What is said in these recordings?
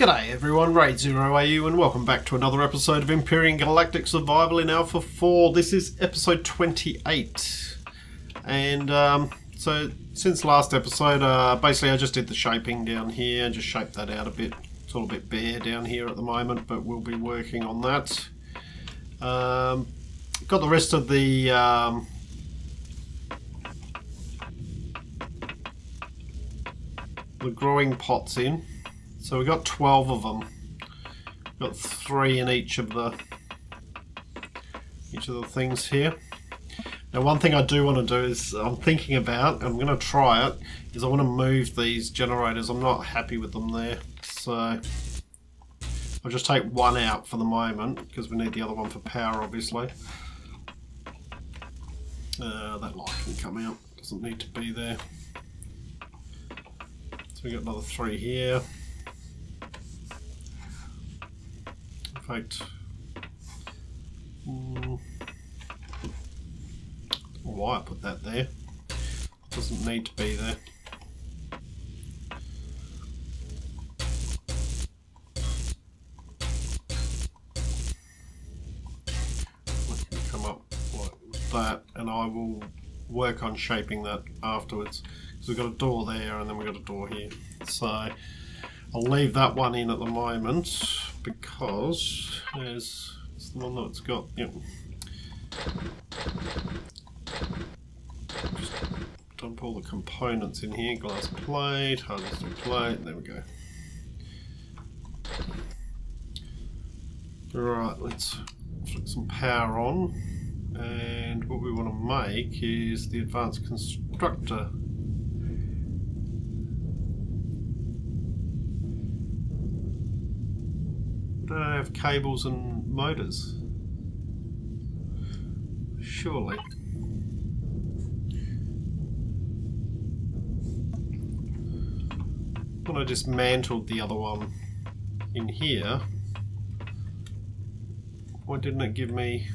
G'day everyone, Raid0AU and welcome back to another episode of Empyrion Galactic Survival in Alpha 4. This is episode 28. And so since last episode, basically I just did the shaping down here, just shaped that out a bit. It's all a bit bare down here at the moment, but we'll be working on that. Got the rest of the growing pots in. So we got 12 of them. Got 3 in each of the things here. Now, one thing I do want to do is I'm thinking about, I'm going to try it, is I want to move these generators. I'm not happy with them there, so I'll just take one out for the moment because we need the other one for power, obviously. That light can come out. Doesn't need to be there. So we got another 3 here. In fact, I don't know why I put that there. Doesn't need to be there. We can come up like that, and I will work on shaping that afterwards. So we've got a door there, and then we've got a door here. So I'll leave that one in at the moment because it's the one that's got, yep. Just dump all the components in here. Glass plate, harvester plate, there we go. Alright, let's flick some power on. And what we want to make is the advanced constructor. Don't have cables and motors. Surely. When I dismantled the other one in here, why didn't it give me...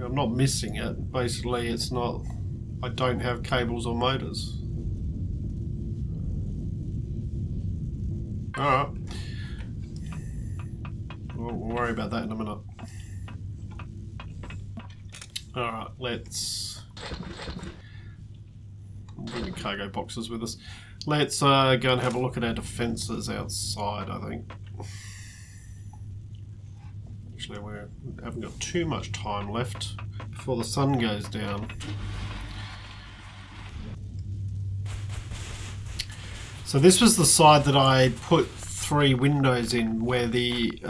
I'm not missing it. Basically, it's not... I don't have cables or motors. Alright. We'll worry about that in a minute. Alright, let's... bring the cargo boxes with us. Let's go and have a look at our defences outside, I think. Actually, we haven't got too much time left before the sun goes down. So this was the side that I put 3 windows in where the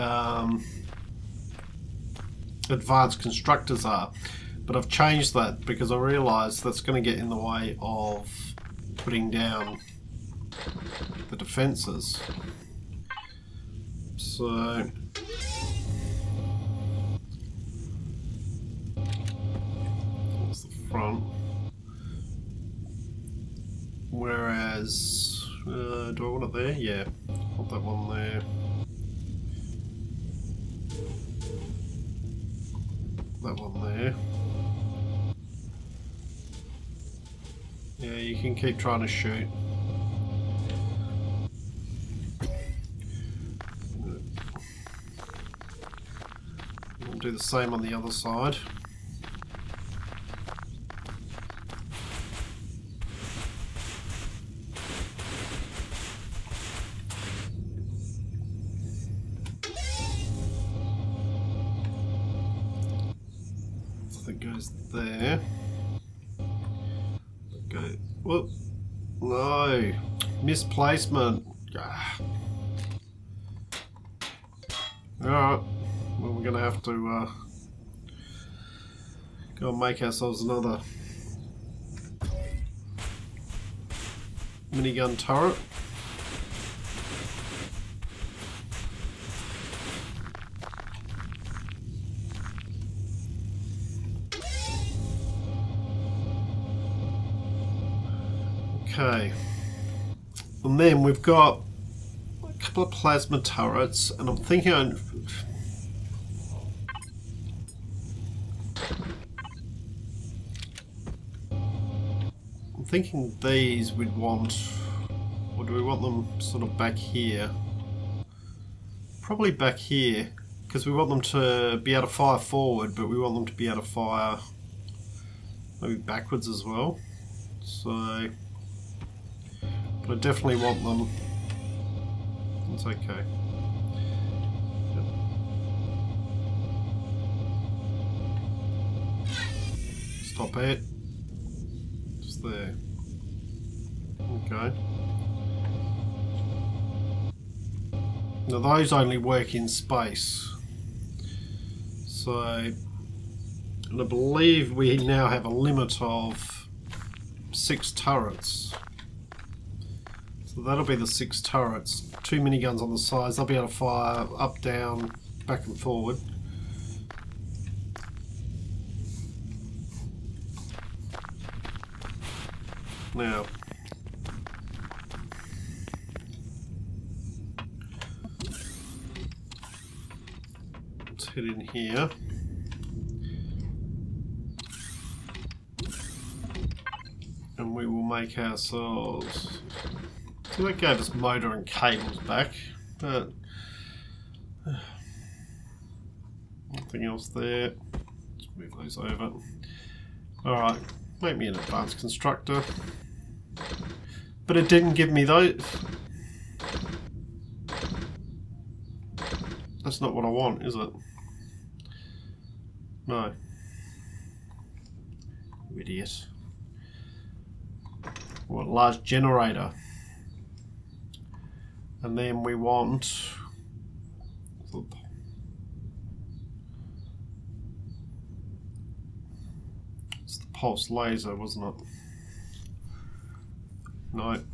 advanced constructors are. But I've changed that because I realised that's going to get in the way of putting down the defences. So... front, whereas do I want it there? Yeah, put that one there. That one there. Yeah, you can keep trying to shoot. I'll do the same on the other side. That goes there. Okay. Whoop. No. Misplacement. Alright. Well, we're going to have to go and make ourselves another minigun turret. Okay, and then we've got a couple of plasma turrets, and I'm thinking I'm thinking these we'd want, or do we want them sort of back here? Probably back here, because we want them to be able to fire forward, but we want them to be able to fire maybe backwards as well. So, but I definitely want them. It's okay. Yep. Stop it. Just there. Okay. Now those only work in space. So, and I believe we now have a limit of 6 turrets. So that'll be the 6 turrets. 2 miniguns on the sides. They'll be able to fire up, down, back and forward. Now, let's head in here. And we will make ourselves... So that gave us motor and cables back, but nothing else there. Let's move those over. Alright, make me an advanced constructor. But it didn't give me those. That's not what I want, is it? No. You idiot. I want a large generator. And then we want it's the pulse laser, wasn't it? No, it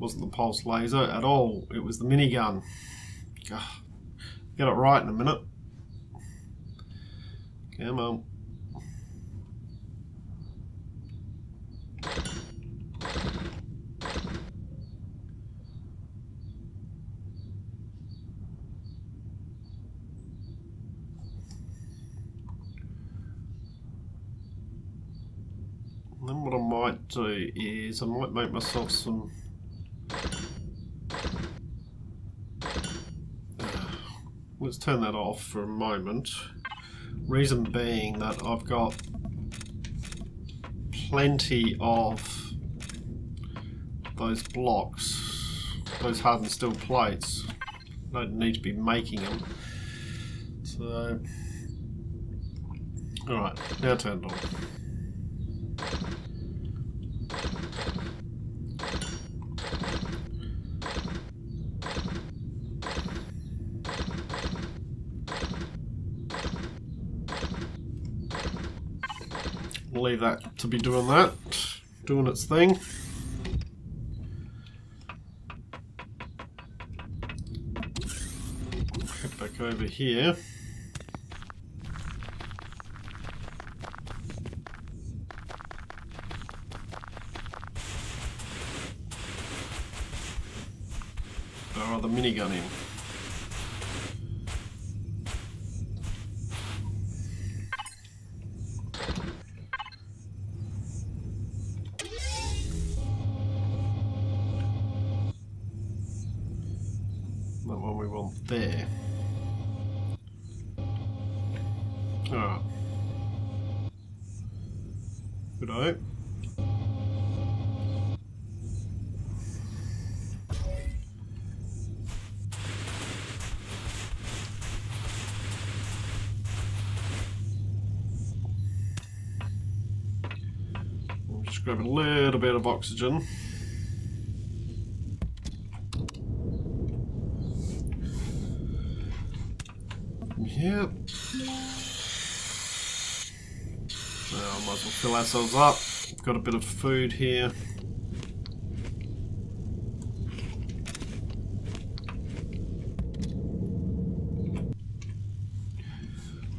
wasn't the pulse laser at all. It was the minigun. Get it right in a minute. Come on. Then what I might do is I might make myself some let's turn that off for a moment. Reason being that I've got plenty of those blocks, those hardened steel plates. I don't need to be making them. So, alright, now turned on. Leave that to be doing that, doing its thing. Head back over here. Throw the minigun in. That one we want there. Alright. Good-o. Just grab a little bit of oxygen. Yep. Now, might as well fill ourselves up. We've got a bit of food here.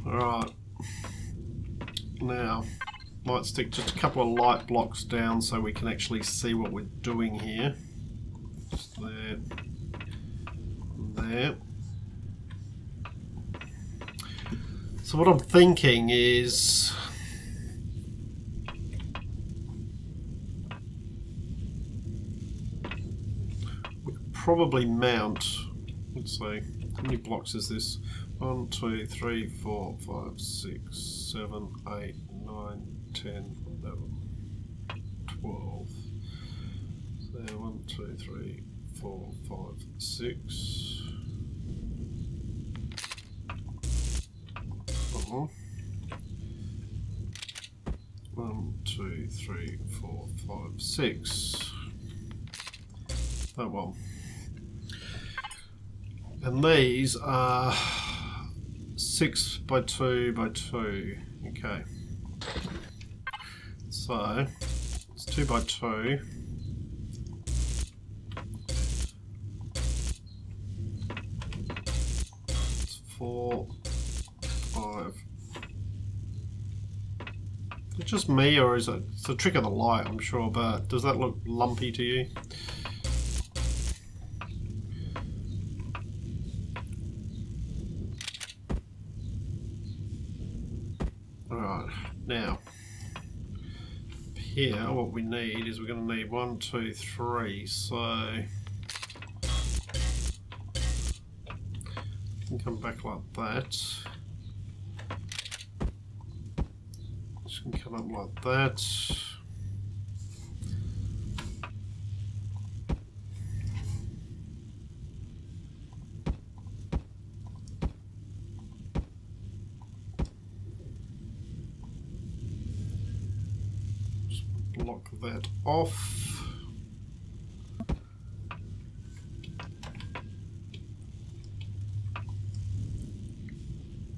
Alright. Now, might stick just a couple of light blocks down so we can actually see what we're doing here. Just there. There. So what I'm thinking is probably mount. Let's see, how many blocks is this? 1, 2, 3, 4, 5, 6, 7, 8, 9, 10, 11, 12. So 1, 2, 3, 4, 5, 6. 1, 2, 3, 4, 5, 6. That one. And these are 6 by 2 by 2. Okay. So it's 2 by 2. It's 4, 5. Is it just me, or is it? It's a trick of the light, I'm sure, but does that look lumpy to you? Alright, now here what we need is we're going to need 1, 2, 3, so you can come back like that. Just can come up like that. Block that off.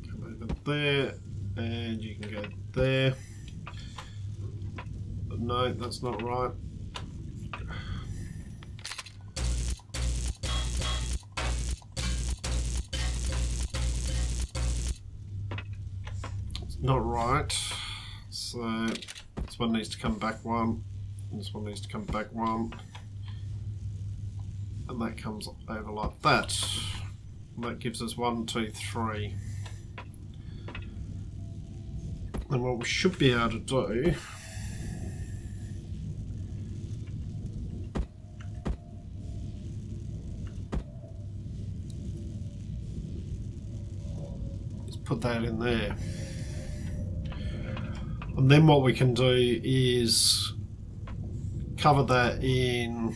Come over there, and you can go there. But no, that's not right. It's not right. So this one needs to come back one, and this one needs to come back one, and that comes over like that. And that gives us 1, 2, 3. And what we should be able to do is put that in there. And then what we can do is cover that in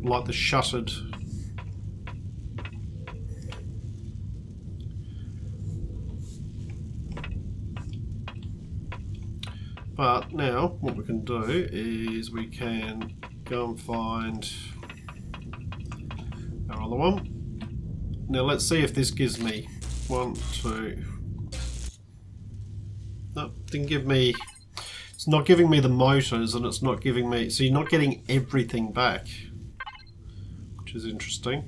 like the shuttered. But now what we can do is we can go and find our other one. Now let's see if this gives me 1, 2. No, didn't give me. It's not giving me the motors, and it's not giving me. So you're not getting everything back, which is interesting.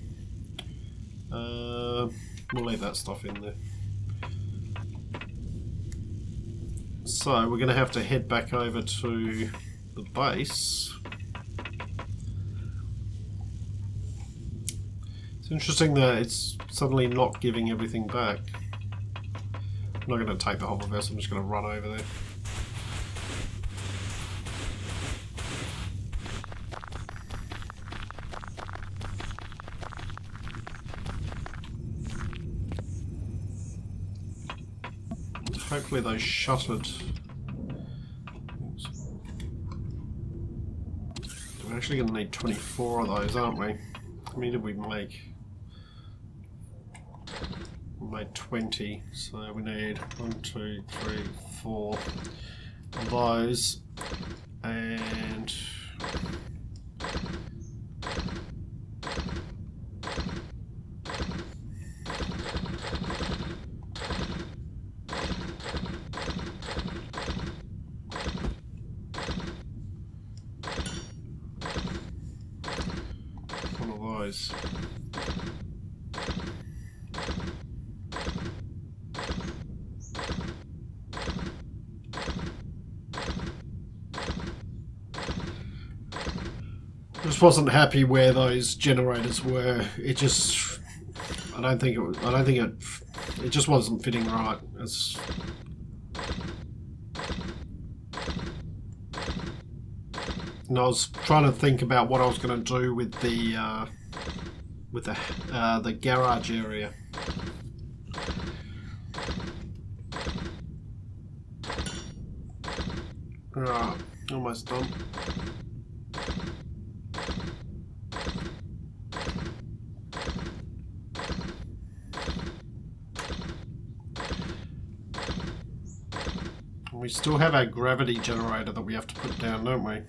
We'll leave that stuff in there. So we're going to have to head back over to the base. It's interesting that it's suddenly not giving everything back. I'm not going to take the whole of this, I'm just going to run over there. Hopefully those shuttered. We're actually going to need 24 of those, aren't we? How many did we make? We made 20, so we need 1, 2, 3, 4 of those, and one of those. I just wasn't happy where those generators were. It just, I don't think it just wasn't fitting right. And I was trying to think about what I was going to do with the garage area. Right, almost done. We still have our gravity generator that we have to put down, don't we?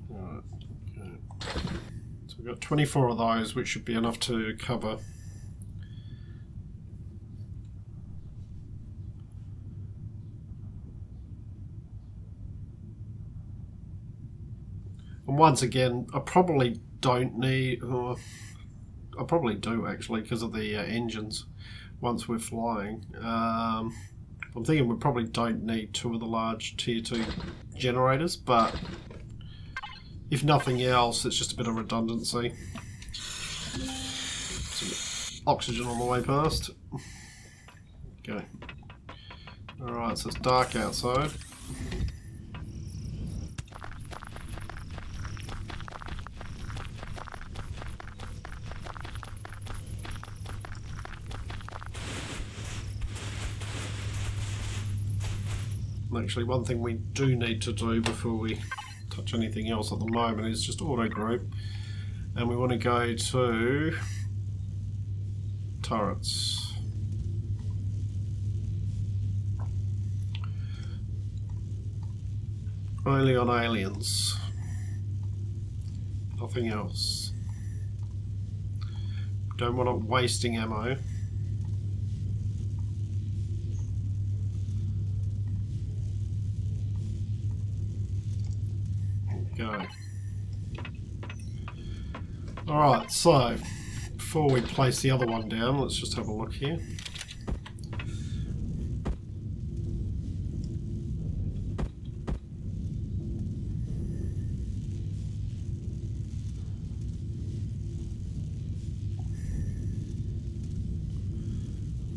Right, okay. So we've got 24 of those, which should be enough to cover. And once again, I probably don't need... I probably do, actually, because of the engines. Once we're flying, I'm thinking we probably don't need 2 of the large tier 2 generators, but if nothing else, it's just a bit of redundancy. Some oxygen on the way past. Okay. Alright, so it's dark outside. Actually, one thing we do need to do before we touch anything else at the moment is just auto group, and we want to go to turrets. Only on aliens, nothing else. Don't want it wasting ammo. Go. Alright, so before we place the other one down, let's just have a look here.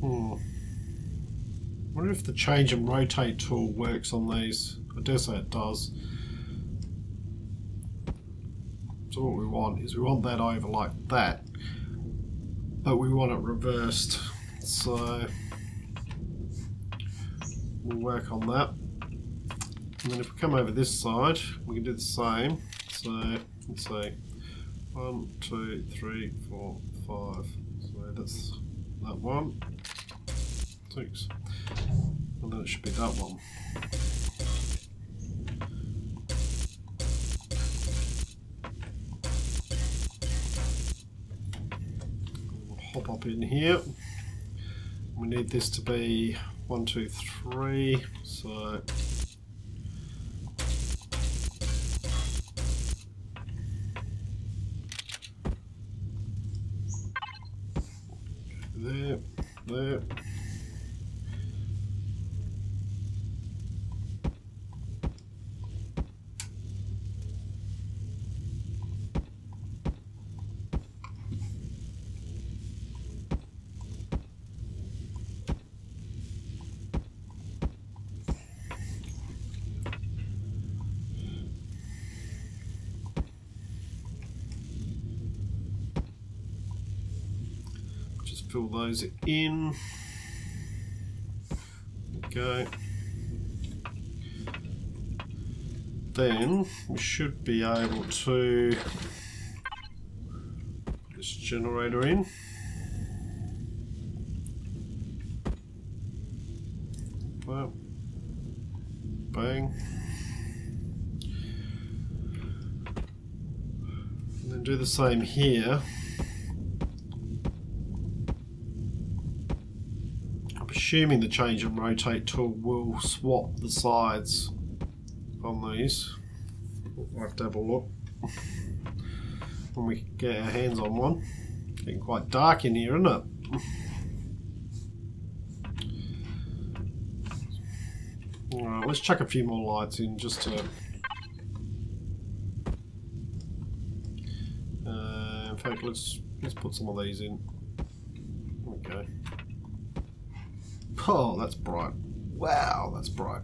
I wonder if the change and rotate tool works on these. I dare say it does. So what we want is we want that over like that, but we want it reversed. So we'll work on that. And then if we come over this side, we can do the same. So let's say 1, 2, 3, 4, 5. So that's that one. 6. And then it should be that one. Hop up in here. We need this to be 1, 2, 3. So there, there. Fill those in. Okay. Then we should be able to put this generator in. Well, bang. And then do the same here. Assuming the change and rotate tool will swap the sides on these. We'll have to have a look when we get our hands on one. It's getting quite dark in here, isn't it? Alright, let's chuck a few more lights in just to... in fact, let's put some of these in. Okay. Oh, that's bright. Wow, that's bright.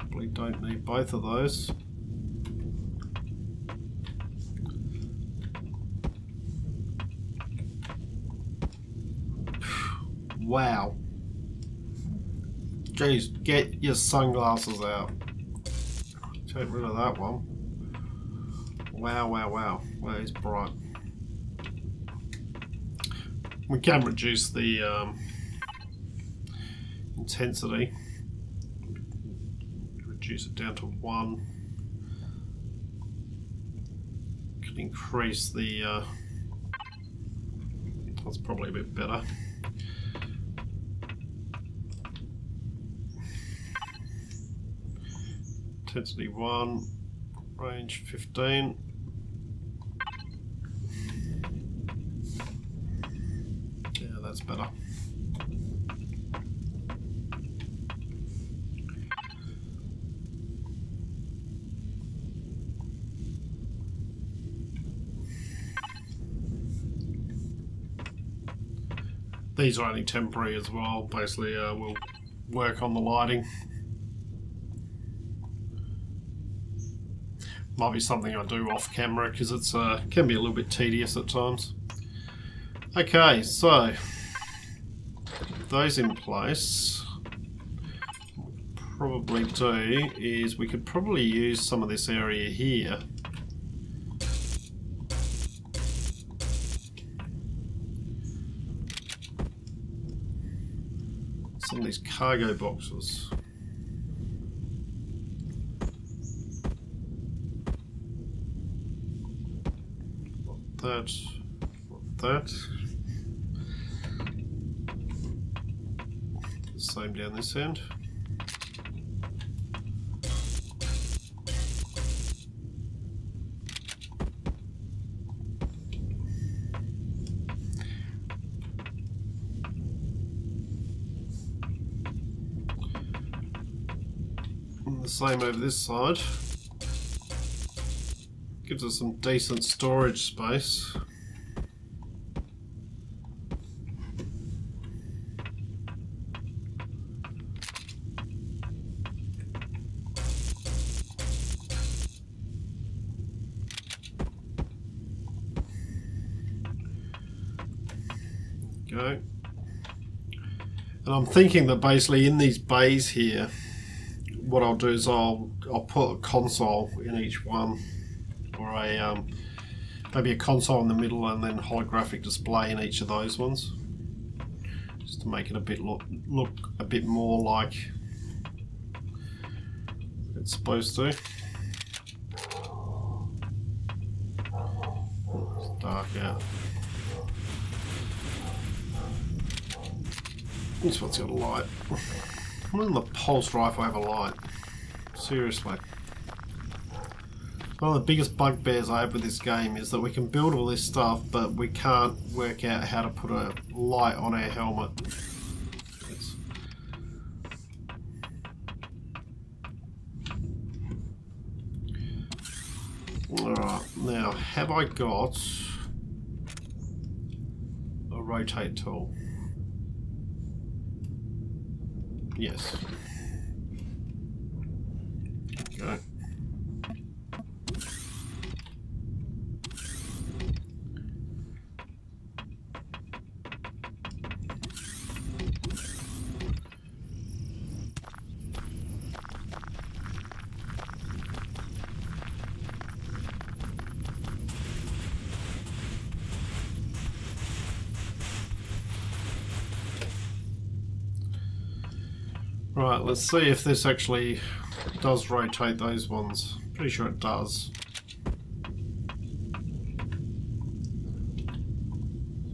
Probably don't need both of those. Wow. Jeez, get your sunglasses out. Take rid of that one. Wow, wow, wow. Well, it's bright. We can reduce the intensity. Reduce it down to 1. Can increase the... that's probably a bit better. Intensity 1, range 15. Yeah, that's better. These are only temporary as well. Basically, we'll work on the lighting. Might be something I do off camera because it's can be a little bit tedious at times. Okay, so those in place. What we could probably do is we could probably use some of this area here. Some of these cargo boxes. That, that. The same down this end. And the same over this side. Gives us some decent storage space. Go. And I'm thinking that basically in these bays here, what I'll do is I'll put a console in each one. Or a maybe a console in the middle and then holographic display in each of those ones, just to make it a bit look a bit more like it's supposed to. It's dark out. This one's got a light. Why doesn't the pulse rifle have a light? Seriously. One of the biggest bugbears I have with this game is that we can build all this stuff, but we can't work out how to put a light on our helmet. Alright, now have I got a rotate tool? Yes. Okay. Right, let's see if this actually does rotate those ones. Pretty sure it does.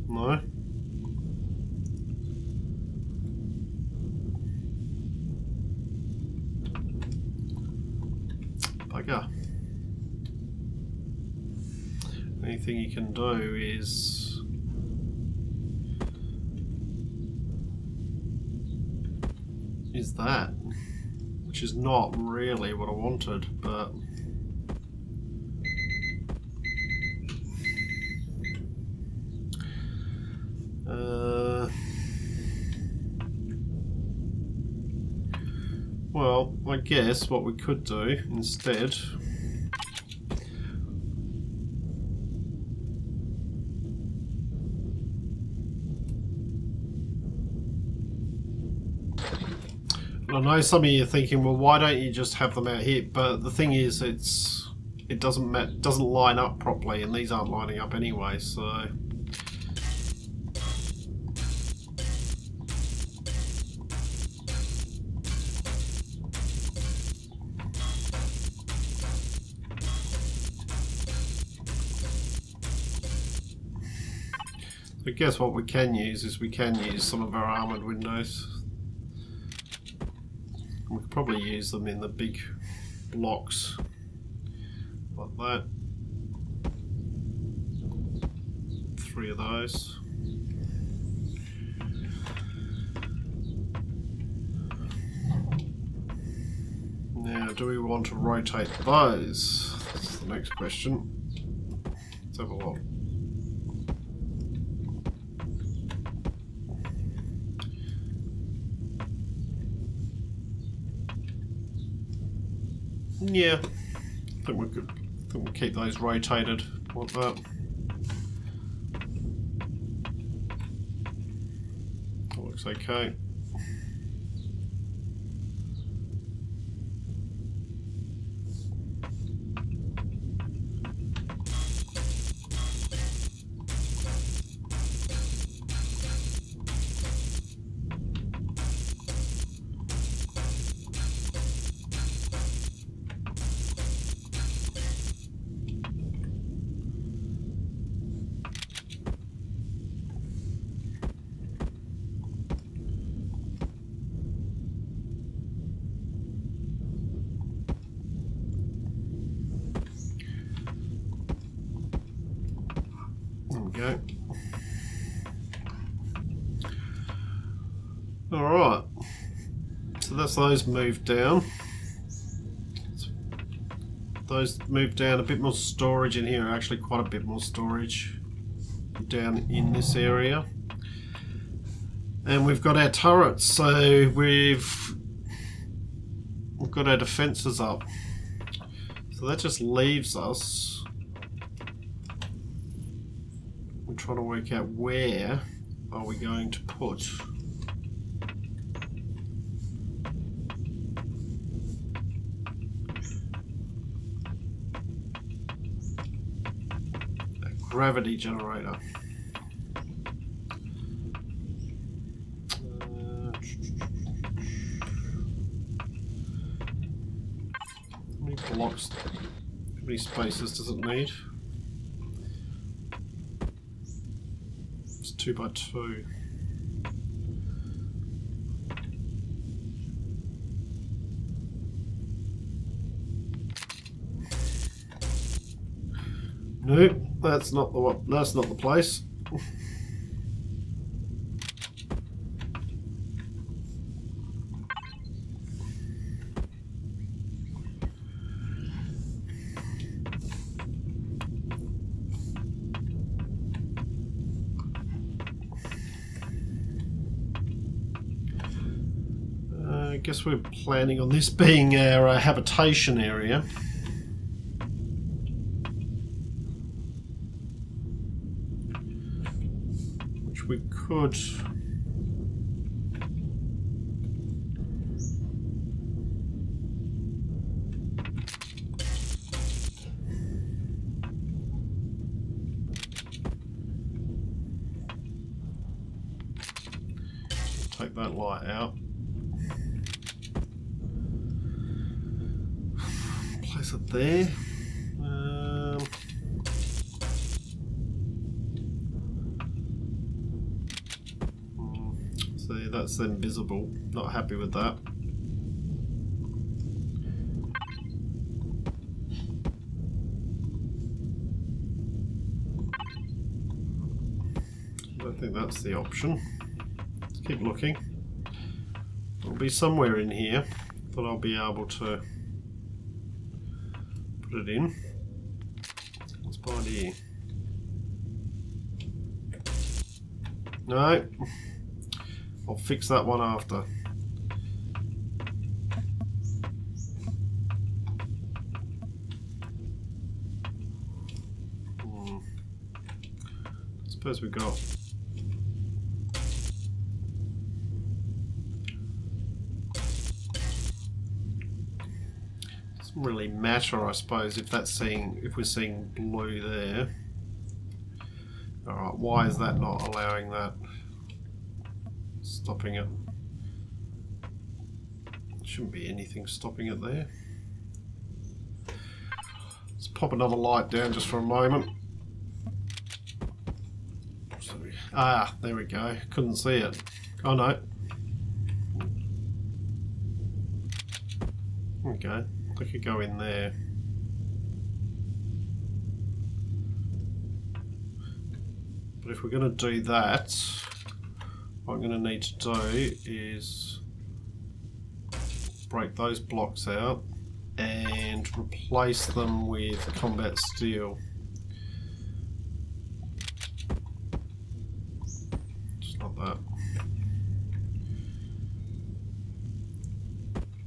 No? Bugger. Anything you can do is that, which is not really what I wanted, but Well, I guess what we could do instead... I know some of you are thinking, well, why don't you just have them out here? But the thing is, it doesn't line up properly, and these aren't lining up anyway. So I guess what we can use is some of our armoured windows. We could probably use them in the big blocks like that. 3 of those. Now, do we want to rotate those? That's the next question. Let's have a look. Yeah, I think we'll keep those rotated like that. That looks okay. Go. Alright, so that's those moved down. Those moved down, a bit more storage in here, actually quite a bit more storage down in this area. And we've got our turrets, so we've got our defences up. So that just leaves us trying to work out where are we going to put a gravity generator. How many blocks, how many spaces does it need? 2 by 2. Nope, that's not the place. I guess we're planning on this being our habitation area. Which we could... take that light out. Place it there. See, that's then visible. Not happy with that. I don't think that's the option. Let's keep looking. It'll be somewhere in here that I'll be able to put it in. What's behind here? No. I'll fix that one after. suppose we got... Doesn't really matter, I suppose, if we're seeing blue there. Alright, why is that not allowing that? Stopping it. Shouldn't be anything stopping it there. Let's pop another light down just for a moment. There we go. Couldn't see it. Oh no. Okay, I could go in there. But if we're going to do that, what I'm going to need to do is break those blocks out and replace them with combat steel. Just like that.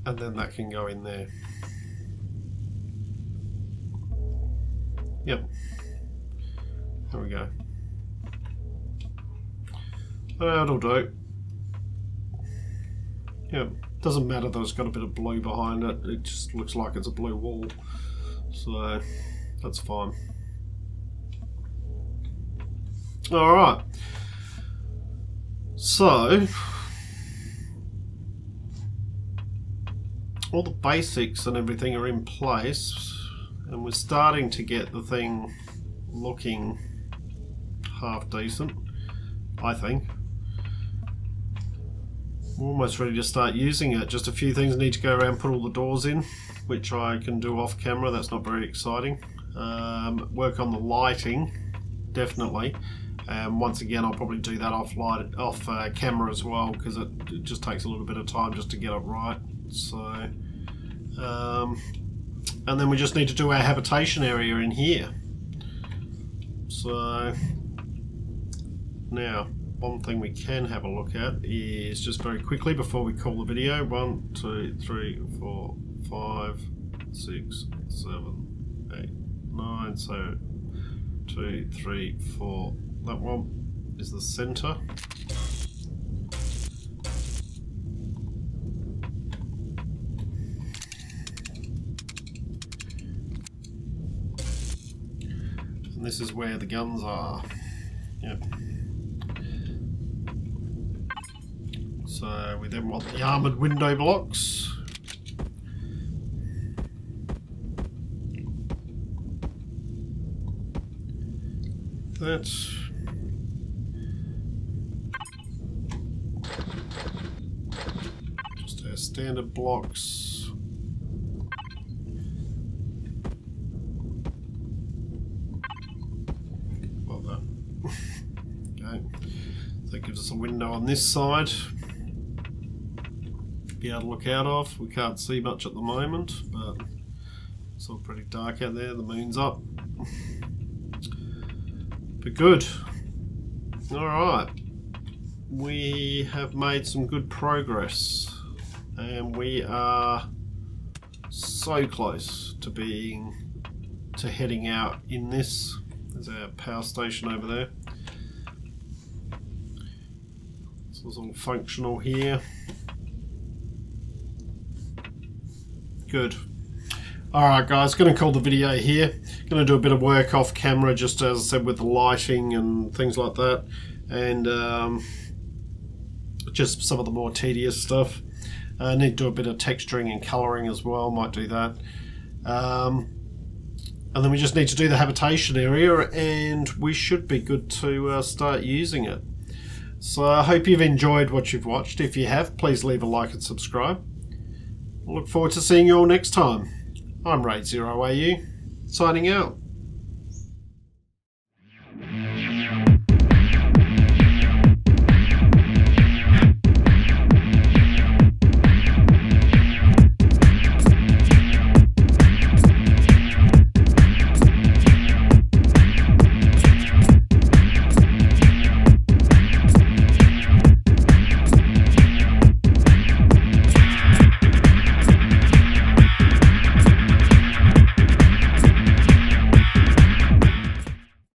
And then that can go in there. Yep. There we go. That'll do. Yep. Doesn't matter that it's got a bit of blue behind it. It just looks like it's a blue wall. So that's fine. Alright. So all the basics and everything are in place, and we're starting to get the thing looking half decent, I think. We're almost ready to start using it. Just a few things need to go around, put all the doors in, which I can do off camera. That's not very exciting. Work on the lighting, definitely. Once again, I'll probably do that off camera as well, because it just takes a little bit of time just to get it right. So, and then we just need to do our habitation area in here. So now, one thing we can have a look at is just very quickly before we call the video. 1, 2, 3, 4, 5, 6, 7, 8, 9. So 2, 3, 4. That one is the center. And this is where the guns are. Yep. So we then want the armoured window blocks. That's just our standard blocks. Well done. Okay. So that gives us a window on this side. Be able to look out of. We can't see much at the moment, but it's all pretty dark out there. The moon's up. But good. Alright. We have made some good progress, and we are so close to heading out in this. There's our power station over there. So it's all functional here. Good. Alright guys, going to call the video here. Going to do a bit of work off camera, just as I said, with the lighting and things like that, and just some of the more tedious stuff. I need to do a bit of texturing and colouring as well, might do that. And then we just need to do the habitation area, and we should be good to start using it. So I hope you've enjoyed what you've watched. If you have, please leave a like and subscribe. I look forward to seeing you all next time. I'm Raid0AU, signing out.